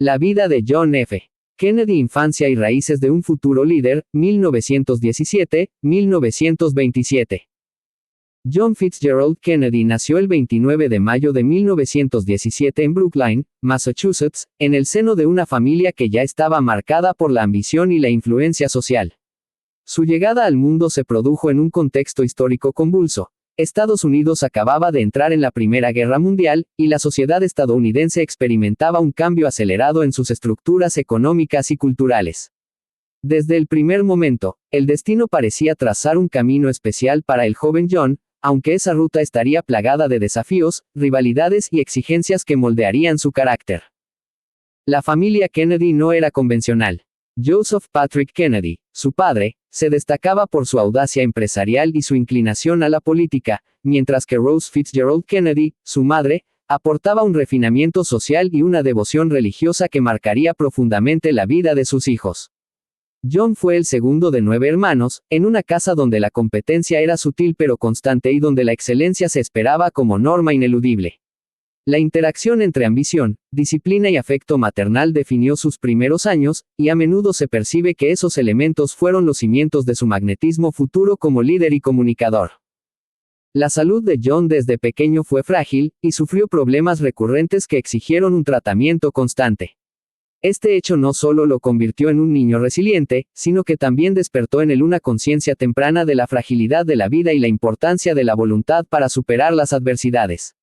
La vida de John F. Kennedy, infancia y raíces de un futuro líder, 1917-1927. John Fitzgerald Kennedy nació el 29 de mayo de 1917 en Brookline, Massachusetts, en el seno de una familia que ya estaba marcada por la ambición y la influencia social. Su llegada al mundo se produjo en un contexto histórico convulso. Estados Unidos acababa de entrar en la Primera Guerra Mundial, y la sociedad estadounidense experimentaba un cambio acelerado en sus estructuras económicas y culturales. Desde el primer momento, el destino parecía trazar un camino especial para el joven John, aunque esa ruta estaría plagada de desafíos, rivalidades y exigencias que moldearían su carácter. La familia Kennedy no era convencional. Joseph Patrick Kennedy, su padre, se destacaba por su audacia empresarial y su inclinación a la política, mientras que Rose Fitzgerald Kennedy, su madre, aportaba un refinamiento social y una devoción religiosa que marcaría profundamente la vida de sus hijos. John fue el segundo de 9 hermanos, en una casa donde la competencia era sutil pero constante y donde la excelencia se esperaba como norma ineludible. La interacción entre ambición, disciplina y afecto maternal definió sus primeros años, y a menudo se percibe que esos elementos fueron los cimientos de su magnetismo futuro como líder y comunicador. La salud de John desde pequeño fue frágil, y sufrió problemas recurrentes que exigieron un tratamiento constante. Este hecho no solo lo convirtió en un niño resiliente, sino que también despertó en él una conciencia temprana de la fragilidad de la vida y la importancia de la voluntad para superar las adversidades.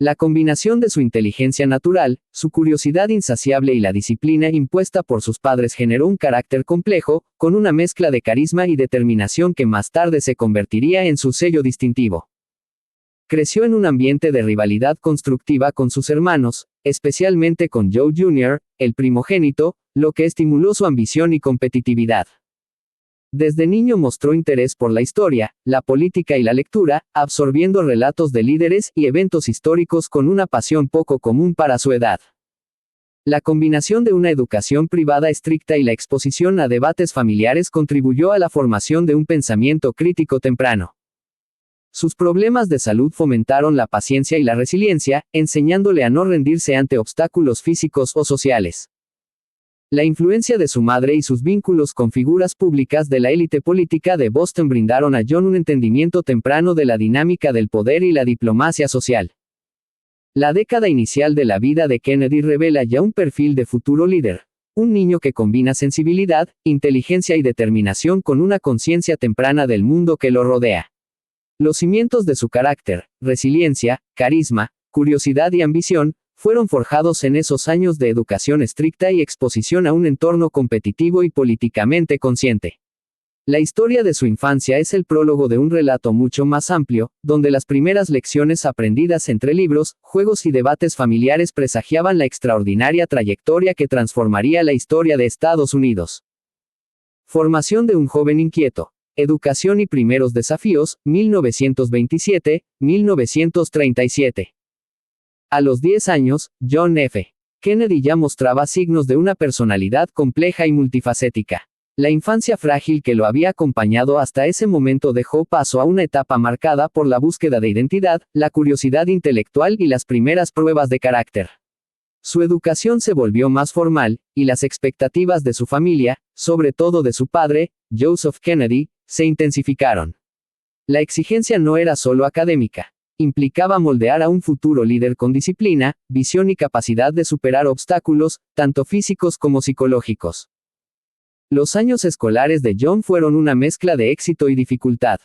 La combinación de su inteligencia natural, su curiosidad insaciable y la disciplina impuesta por sus padres generó un carácter complejo, con una mezcla de carisma y determinación que más tarde se convertiría en su sello distintivo. Creció en un ambiente de rivalidad constructiva con sus hermanos, especialmente con Joe Jr., el primogénito, lo que estimuló su ambición y competitividad. Desde niño mostró interés por la historia, la política y la lectura, absorbiendo relatos de líderes y eventos históricos con una pasión poco común para su edad. La combinación de una educación privada estricta y la exposición a debates familiares contribuyó a la formación de un pensamiento crítico temprano. Sus problemas de salud fomentaron la paciencia y la resiliencia, enseñándole a no rendirse ante obstáculos físicos o sociales. La influencia de su madre y sus vínculos con figuras públicas de la élite política de Boston brindaron a John un entendimiento temprano de la dinámica del poder y la diplomacia social. La década inicial de la vida de Kennedy revela ya un perfil de futuro líder, un niño que combina sensibilidad, inteligencia y determinación con una conciencia temprana del mundo que lo rodea. Los cimientos de su carácter, resiliencia, carisma, curiosidad y ambición, fueron forjados en esos años de educación estricta y exposición a un entorno competitivo y políticamente consciente. La historia de su infancia es el prólogo de un relato mucho más amplio, donde las primeras lecciones aprendidas entre libros, juegos y debates familiares presagiaban la extraordinaria trayectoria que transformaría la historia de Estados Unidos. Formación de un joven inquieto. Educación y primeros desafíos, 1927-1937. A los 10 años, John F. Kennedy ya mostraba signos de una personalidad compleja y multifacética. La infancia frágil que lo había acompañado hasta ese momento dejó paso a una etapa marcada por la búsqueda de identidad, la curiosidad intelectual y las primeras pruebas de carácter. Su educación se volvió más formal, y las expectativas de su familia, sobre todo de su padre, Joseph Kennedy, se intensificaron. La exigencia no era solo académica. Implicaba moldear a un futuro líder con disciplina, visión y capacidad de superar obstáculos, tanto físicos como psicológicos. Los años escolares de John fueron una mezcla de éxito y dificultad.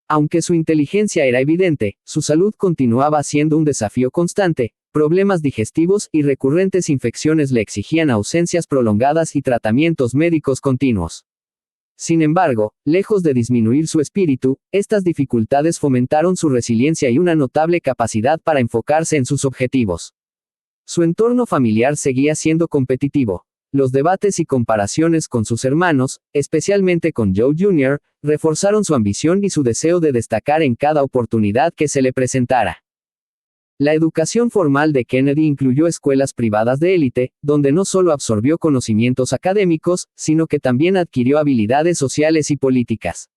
Aunque su inteligencia era evidente, su salud continuaba siendo un desafío constante. Problemas digestivos y recurrentes infecciones le exigían ausencias prolongadas y tratamientos médicos continuos. Sin embargo, lejos de disminuir su espíritu, estas dificultades fomentaron su resiliencia y una notable capacidad para enfocarse en sus objetivos. Su entorno familiar seguía siendo competitivo. Los debates y comparaciones con sus hermanos, especialmente con Joe Jr., reforzaron su ambición y su deseo de destacar en cada oportunidad que se le presentara. La educación formal de Kennedy incluyó escuelas privadas de élite, donde no solo absorbió conocimientos académicos, sino que también adquirió habilidades sociales y políticas.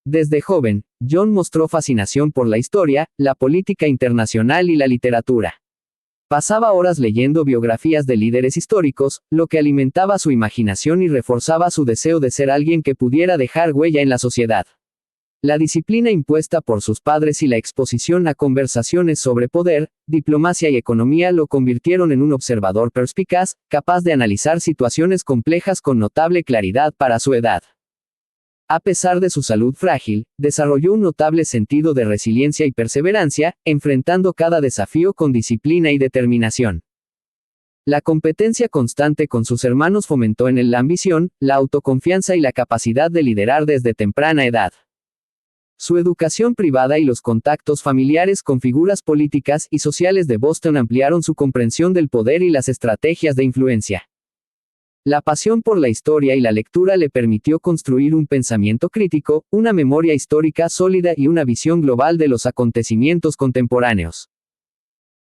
Desde joven, John mostró fascinación por la historia, la política internacional y la literatura. Pasaba horas leyendo biografías de líderes históricos, lo que alimentaba su imaginación y reforzaba su deseo de ser alguien que pudiera dejar huella en la sociedad. La disciplina impuesta por sus padres y la exposición a conversaciones sobre poder, diplomacia y economía lo convirtieron en un observador perspicaz, capaz de analizar situaciones complejas con notable claridad para su edad. A pesar de su salud frágil, desarrolló un notable sentido de resiliencia y perseverancia, enfrentando cada desafío con disciplina y determinación. La competencia constante con sus hermanos fomentó en él la ambición, la autoconfianza y la capacidad de liderar desde temprana edad. Su educación privada y los contactos familiares con figuras políticas y sociales de Boston ampliaron su comprensión del poder y las estrategias de influencia. La pasión por la historia y la lectura le permitió construir un pensamiento crítico, una memoria histórica sólida y una visión global de los acontecimientos contemporáneos.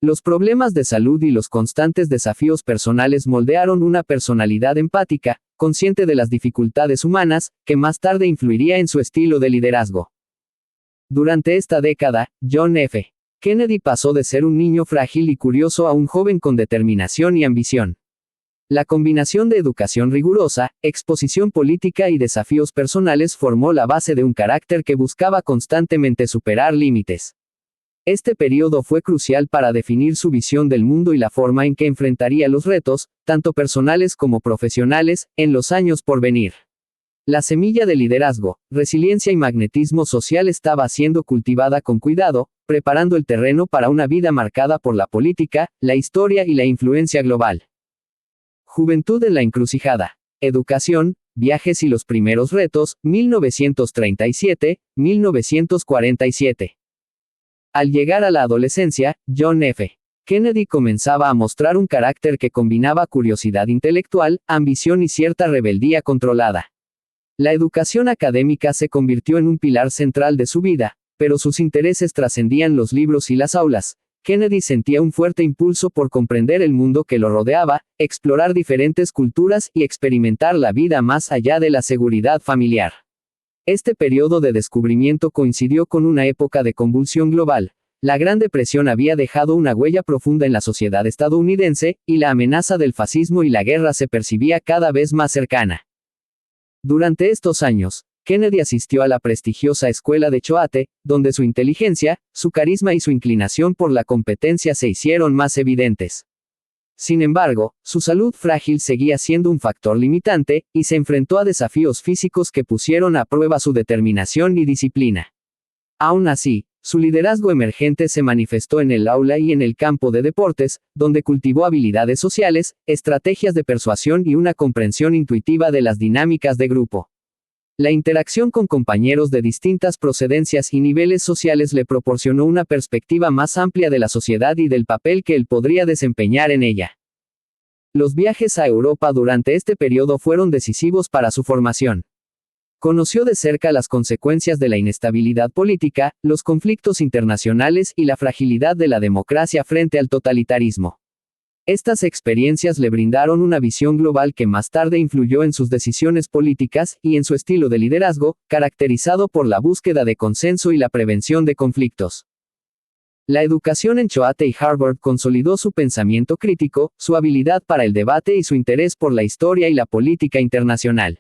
Los problemas de salud y los constantes desafíos personales moldearon una personalidad empática, consciente de las dificultades humanas, que más tarde influiría en su estilo de liderazgo. Durante esta década, John F. Kennedy pasó de ser un niño frágil y curioso a un joven con determinación y ambición. La combinación de educación rigurosa, exposición política y desafíos personales formó la base de un carácter que buscaba constantemente superar límites. Este periodo fue crucial para definir su visión del mundo y la forma en que enfrentaría los retos, tanto personales como profesionales, en los años por venir. La semilla de liderazgo, resiliencia y magnetismo social estaba siendo cultivada con cuidado, preparando el terreno para una vida marcada por la política, la historia y la influencia global. Juventud en la encrucijada. Educación, viajes y los primeros retos, 1937-1947. Al llegar a la adolescencia, John F. Kennedy comenzaba a mostrar un carácter que combinaba curiosidad intelectual, ambición y cierta rebeldía controlada. La educación académica se convirtió en un pilar central de su vida, pero sus intereses trascendían los libros y las aulas. Kennedy sentía un fuerte impulso por comprender el mundo que lo rodeaba, explorar diferentes culturas y experimentar la vida más allá de la seguridad familiar. Este periodo de descubrimiento coincidió con una época de convulsión global. La Gran Depresión había dejado una huella profunda en la sociedad estadounidense, y la amenaza del fascismo y la guerra se percibía cada vez más cercana. Durante estos años, Kennedy asistió a la prestigiosa escuela de Choate, donde su inteligencia, su carisma y su inclinación por la competencia se hicieron más evidentes. Sin embargo, su salud frágil seguía siendo un factor limitante, y se enfrentó a desafíos físicos que pusieron a prueba su determinación y disciplina. Aún así, su liderazgo emergente se manifestó en el aula y en el campo de deportes, donde cultivó habilidades sociales, estrategias de persuasión y una comprensión intuitiva de las dinámicas de grupo. La interacción con compañeros de distintas procedencias y niveles sociales le proporcionó una perspectiva más amplia de la sociedad y del papel que él podría desempeñar en ella. Los viajes a Europa durante este periodo fueron decisivos para su formación. Conoció de cerca las consecuencias de la inestabilidad política, los conflictos internacionales y la fragilidad de la democracia frente al totalitarismo. Estas experiencias le brindaron una visión global que más tarde influyó en sus decisiones políticas y en su estilo de liderazgo, caracterizado por la búsqueda de consenso y la prevención de conflictos. La educación en Choate y Harvard consolidó su pensamiento crítico, su habilidad para el debate y su interés por la historia y la política internacional.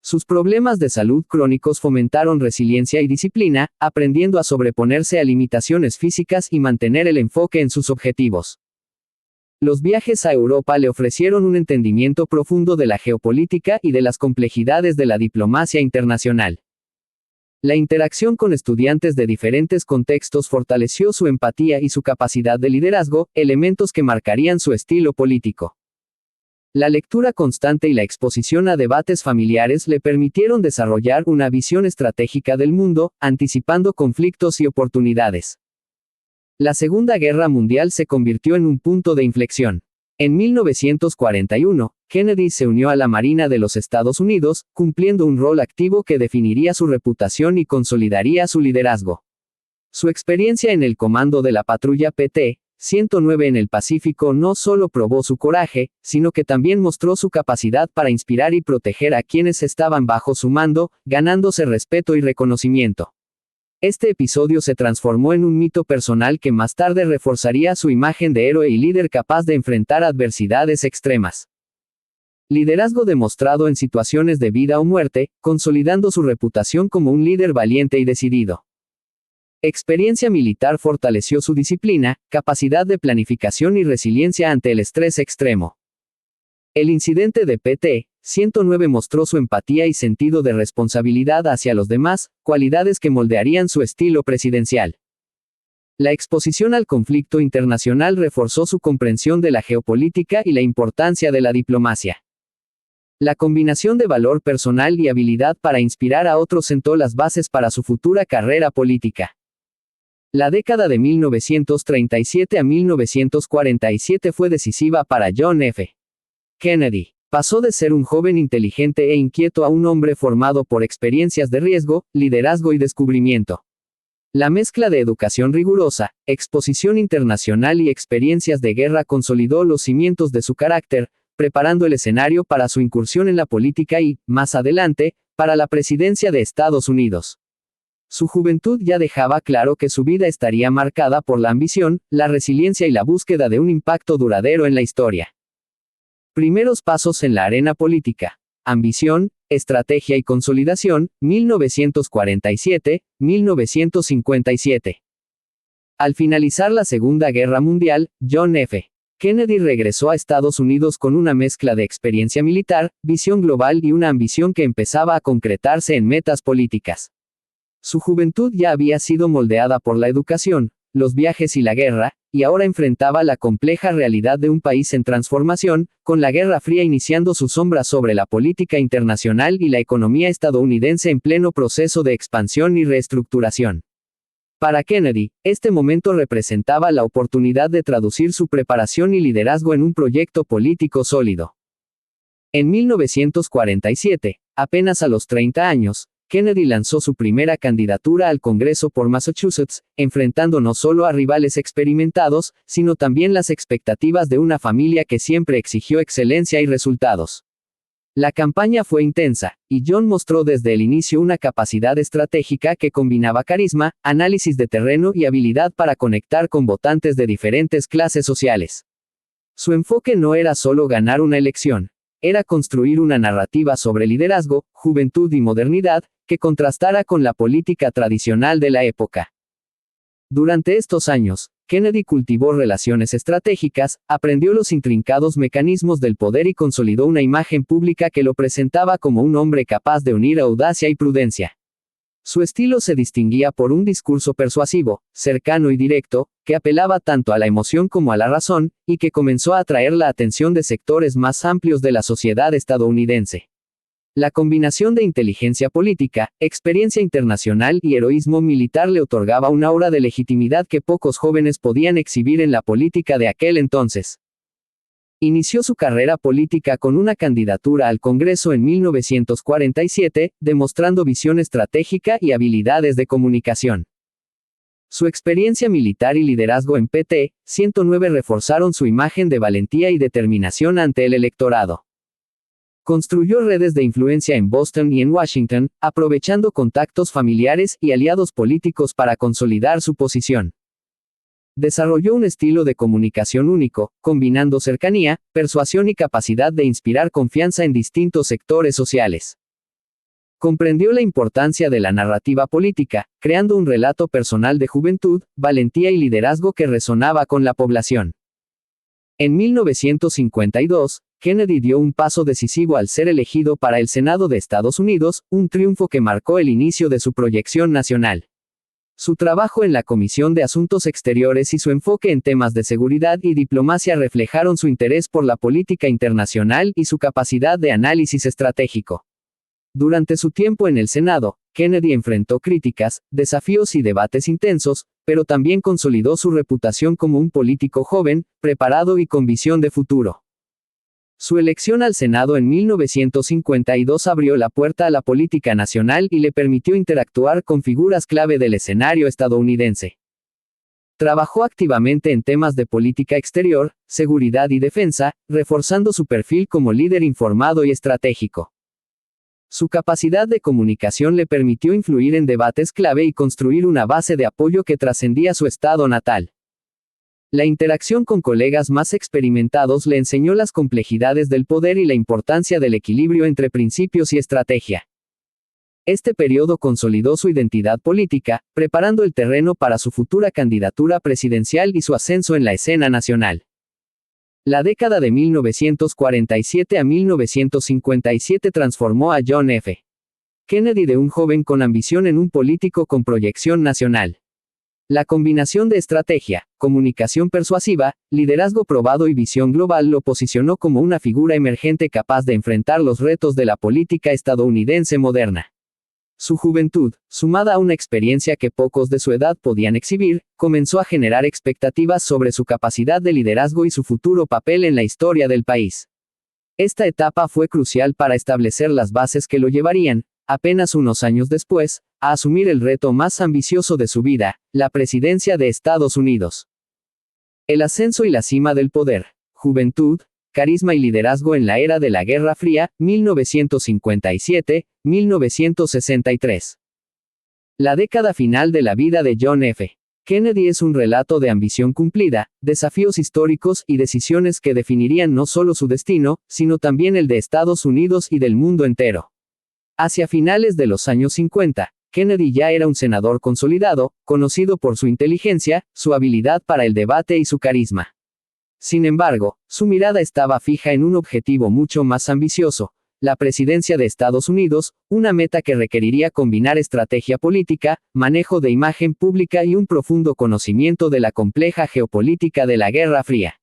Sus problemas de salud crónicos fomentaron resiliencia y disciplina, aprendiendo a sobreponerse a limitaciones físicas y mantener el enfoque en sus objetivos. Los viajes a Europa le ofrecieron un entendimiento profundo de la geopolítica y de las complejidades de la diplomacia internacional. La interacción con estudiantes de diferentes contextos fortaleció su empatía y su capacidad de liderazgo, elementos que marcarían su estilo político. La lectura constante y la exposición a debates familiares le permitieron desarrollar una visión estratégica del mundo, anticipando conflictos y oportunidades. La Segunda Guerra Mundial se convirtió en un punto de inflexión. En 1941, Kennedy se unió a la Marina de los Estados Unidos, cumpliendo un rol activo que definiría su reputación y consolidaría su liderazgo. Su experiencia en el comando de la patrulla PT-109 en el Pacífico no solo probó su coraje, sino que también mostró su capacidad para inspirar y proteger a quienes estaban bajo su mando, ganándose respeto y reconocimiento. Este episodio se transformó en un mito personal que más tarde reforzaría su imagen de héroe y líder capaz de enfrentar adversidades extremas. Liderazgo demostrado en situaciones de vida o muerte, consolidando su reputación como un líder valiente y decidido. Experiencia militar fortaleció su disciplina, capacidad de planificación y resiliencia ante el estrés extremo. El incidente de PT 109 mostró su empatía y sentido de responsabilidad hacia los demás, cualidades que moldearían su estilo presidencial. La exposición al conflicto internacional reforzó su comprensión de la geopolítica y la importancia de la diplomacia. La combinación de valor personal y habilidad para inspirar a otros sentó las bases para su futura carrera política. La década de 1937 a 1947 fue decisiva para John F. Kennedy. Pasó de ser un joven inteligente e inquieto a un hombre formado por experiencias de riesgo, liderazgo y descubrimiento. La mezcla de educación rigurosa, exposición internacional y experiencias de guerra consolidó los cimientos de su carácter, preparando el escenario para su incursión en la política y, más adelante, para la presidencia de Estados Unidos. Su juventud ya dejaba claro que su vida estaría marcada por la ambición, la resiliencia y la búsqueda de un impacto duradero en la historia. Primeros pasos en la arena política. Ambición, estrategia y consolidación, 1947-1957. Al finalizar la Segunda Guerra Mundial, John F. Kennedy regresó a Estados Unidos con una mezcla de experiencia militar, visión global y una ambición que empezaba a concretarse en metas políticas. Su juventud ya había sido moldeada por la educación, los viajes y la guerra, y ahora enfrentaba la compleja realidad de un país en transformación, con la Guerra Fría iniciando su sombra sobre la política internacional y la economía estadounidense en pleno proceso de expansión y reestructuración. Para Kennedy, este momento representaba la oportunidad de traducir su preparación y liderazgo en un proyecto político sólido. En 1947, apenas a los 30 años, Kennedy lanzó su primera candidatura al Congreso por Massachusetts, enfrentando no solo a rivales experimentados, sino también las expectativas de una familia que siempre exigió excelencia y resultados. La campaña fue intensa, y John mostró desde el inicio una capacidad estratégica que combinaba carisma, análisis de terreno y habilidad para conectar con votantes de diferentes clases sociales. Su enfoque no era solo ganar una elección, era construir una narrativa sobre liderazgo, juventud y modernidad, que contrastara con la política tradicional de la época. Durante estos años, Kennedy cultivó relaciones estratégicas, aprendió los intrincados mecanismos del poder y consolidó una imagen pública que lo presentaba como un hombre capaz de unir audacia y prudencia. Su estilo se distinguía por un discurso persuasivo, cercano y directo, que apelaba tanto a la emoción como a la razón, y que comenzó a atraer la atención de sectores más amplios de la sociedad estadounidense. La combinación de inteligencia política, experiencia internacional y heroísmo militar le otorgaba una aura de legitimidad que pocos jóvenes podían exhibir en la política de aquel entonces. Inició su carrera política con una candidatura al Congreso en 1947, demostrando visión estratégica y habilidades de comunicación. Su experiencia militar y liderazgo en PT 109 reforzaron su imagen de valentía y determinación ante el electorado. Construyó redes de influencia en Boston y en Washington, aprovechando contactos familiares y aliados políticos para consolidar su posición. Desarrolló un estilo de comunicación único, combinando cercanía, persuasión y capacidad de inspirar confianza en distintos sectores sociales. Comprendió la importancia de la narrativa política, creando un relato personal de juventud, valentía y liderazgo que resonaba con la población. En 1952, Kennedy dio un paso decisivo al ser elegido para el Senado de Estados Unidos, un triunfo que marcó el inicio de su proyección nacional. Su trabajo en la Comisión de Asuntos Exteriores y su enfoque en temas de seguridad y diplomacia reflejaron su interés por la política internacional y su capacidad de análisis estratégico. Durante su tiempo en el Senado, Kennedy enfrentó críticas, desafíos y debates intensos, pero también consolidó su reputación como un político joven, preparado y con visión de futuro. Su elección al Senado en 1952 abrió la puerta a la política nacional y le permitió interactuar con figuras clave del escenario estadounidense. Trabajó activamente en temas de política exterior, seguridad y defensa, reforzando su perfil como líder informado y estratégico. Su capacidad de comunicación le permitió influir en debates clave y construir una base de apoyo que trascendía su estado natal. La interacción con colegas más experimentados le enseñó las complejidades del poder y la importancia del equilibrio entre principios y estrategia. Este periodo consolidó su identidad política, preparando el terreno para su futura candidatura presidencial y su ascenso en la escena nacional. La década de 1947 a 1957 transformó a John F. Kennedy de un joven con ambición en un político con proyección nacional. La combinación de estrategia, comunicación persuasiva, liderazgo probado y visión global lo posicionó como una figura emergente capaz de enfrentar los retos de la política estadounidense moderna. Su juventud, sumada a una experiencia que pocos de su edad podían exhibir, comenzó a generar expectativas sobre su capacidad de liderazgo y su futuro papel en la historia del país. Esta etapa fue crucial para establecer las bases que lo llevarían, apenas unos años después, a asumir el reto más ambicioso de su vida, la presidencia de Estados Unidos. El ascenso y la cima del poder, juventud, carisma y liderazgo en la era de la Guerra Fría, 1957-1963. La década final de la vida de John F. Kennedy es un relato de ambición cumplida, desafíos históricos y decisiones que definirían no solo su destino, sino también el de Estados Unidos y del mundo entero. Hacia finales de los años 50, Kennedy ya era un senador consolidado, conocido por su inteligencia, su habilidad para el debate y su carisma. Sin embargo, su mirada estaba fija en un objetivo mucho más ambicioso, la presidencia de Estados Unidos, una meta que requeriría combinar estrategia política, manejo de imagen pública y un profundo conocimiento de la compleja geopolítica de la Guerra Fría.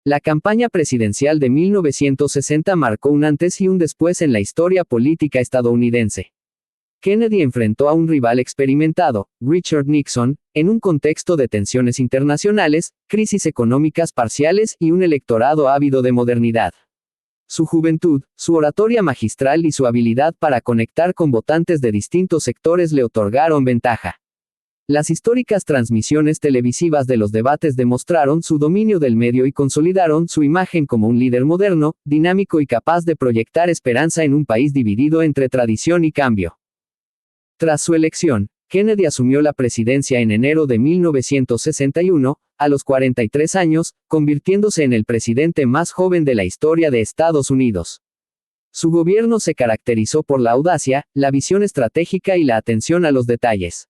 La campaña presidencial de 1960 marcó un antes y un después en la historia política estadounidense. Kennedy enfrentó a un rival experimentado, Richard Nixon, en un contexto de tensiones internacionales, crisis económicas parciales y un electorado ávido de modernidad. Su juventud, su oratoria magistral y su habilidad para conectar con votantes de distintos sectores le otorgaron ventaja. Las históricas transmisiones televisivas de los debates demostraron su dominio del medio y consolidaron su imagen como un líder moderno, dinámico y capaz de proyectar esperanza en un país dividido entre tradición y cambio. Tras su elección, Kennedy asumió la presidencia en enero de 1961, a los 43 años, convirtiéndose en el presidente más joven de la historia de Estados Unidos. Su gobierno se caracterizó por la audacia, la visión estratégica y la atención a los detalles.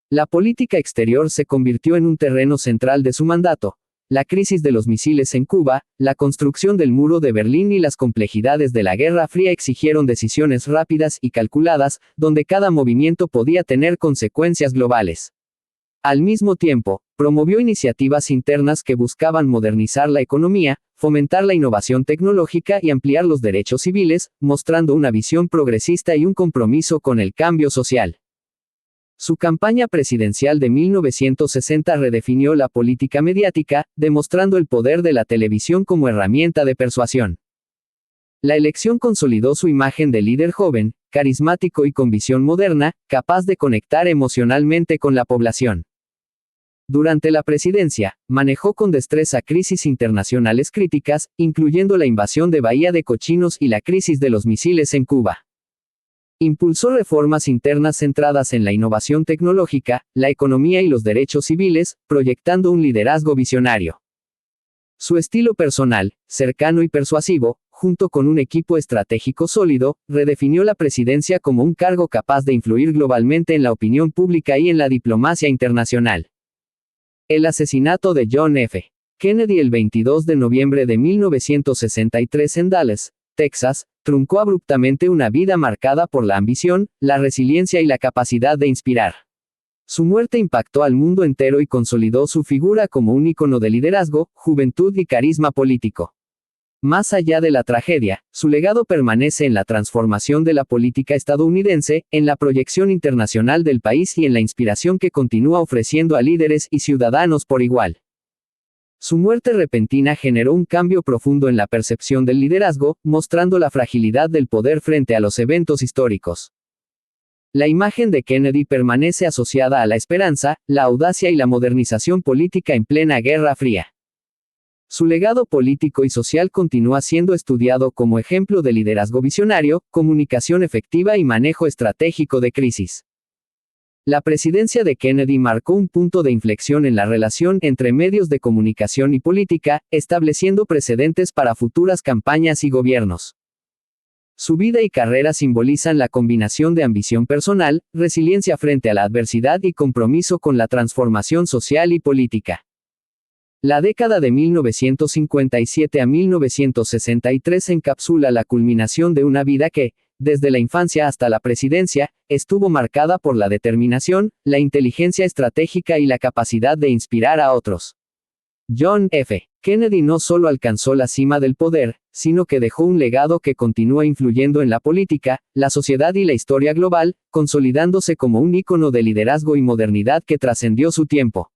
La política exterior se convirtió en un terreno central de su mandato. La crisis de los misiles en Cuba, la construcción del muro de Berlín y las complejidades de la Guerra Fría exigieron decisiones rápidas y calculadas, donde cada movimiento podía tener consecuencias globales. Al mismo tiempo, promovió iniciativas internas que buscaban modernizar la economía, fomentar la innovación tecnológica y ampliar los derechos civiles, mostrando una visión progresista y un compromiso con el cambio social. Su campaña presidencial de 1960 redefinió la política mediática, demostrando el poder de la televisión como herramienta de persuasión. La elección consolidó su imagen de líder joven, carismático y con visión moderna, capaz de conectar emocionalmente con la población. Durante la presidencia, manejó con destreza crisis internacionales críticas, incluyendo la invasión de Bahía de Cochinos y la crisis de los misiles en Cuba. Impulsó reformas internas centradas en la innovación tecnológica, la economía y los derechos civiles, proyectando un liderazgo visionario. Su estilo personal, cercano y persuasivo, junto con un equipo estratégico sólido, redefinió la presidencia como un cargo capaz de influir globalmente en la opinión pública y en la diplomacia internacional. El asesinato de John F. Kennedy el 22 de noviembre de 1963 en Dallas, Texas, truncó abruptamente una vida marcada por la ambición, la resiliencia y la capacidad de inspirar. Su muerte impactó al mundo entero y consolidó su figura como un ícono de liderazgo, juventud y carisma político. Más allá de la tragedia, su legado permanece en la transformación de la política estadounidense, en la proyección internacional del país y en la inspiración que continúa ofreciendo a líderes y ciudadanos por igual. Su muerte repentina generó un cambio profundo en la percepción del liderazgo, mostrando la fragilidad del poder frente a los eventos históricos. La imagen de Kennedy permanece asociada a la esperanza, la audacia y la modernización política en plena Guerra Fría. Su legado político y social continúa siendo estudiado como ejemplo de liderazgo visionario, comunicación efectiva y manejo estratégico de crisis. La presidencia de Kennedy marcó un punto de inflexión en la relación entre medios de comunicación y política, estableciendo precedentes para futuras campañas y gobiernos. Su vida y carrera simbolizan la combinación de ambición personal, resiliencia frente a la adversidad y compromiso con la transformación social y política. La década de 1957 a 1963 encapsula la culminación de una vida que, desde la infancia hasta la presidencia, estuvo marcada por la determinación, la inteligencia estratégica y la capacidad de inspirar a otros. John F. Kennedy no solo alcanzó la cima del poder, sino que dejó un legado que continúa influyendo en la política, la sociedad y la historia global, consolidándose como un ícono de liderazgo y modernidad que trascendió su tiempo.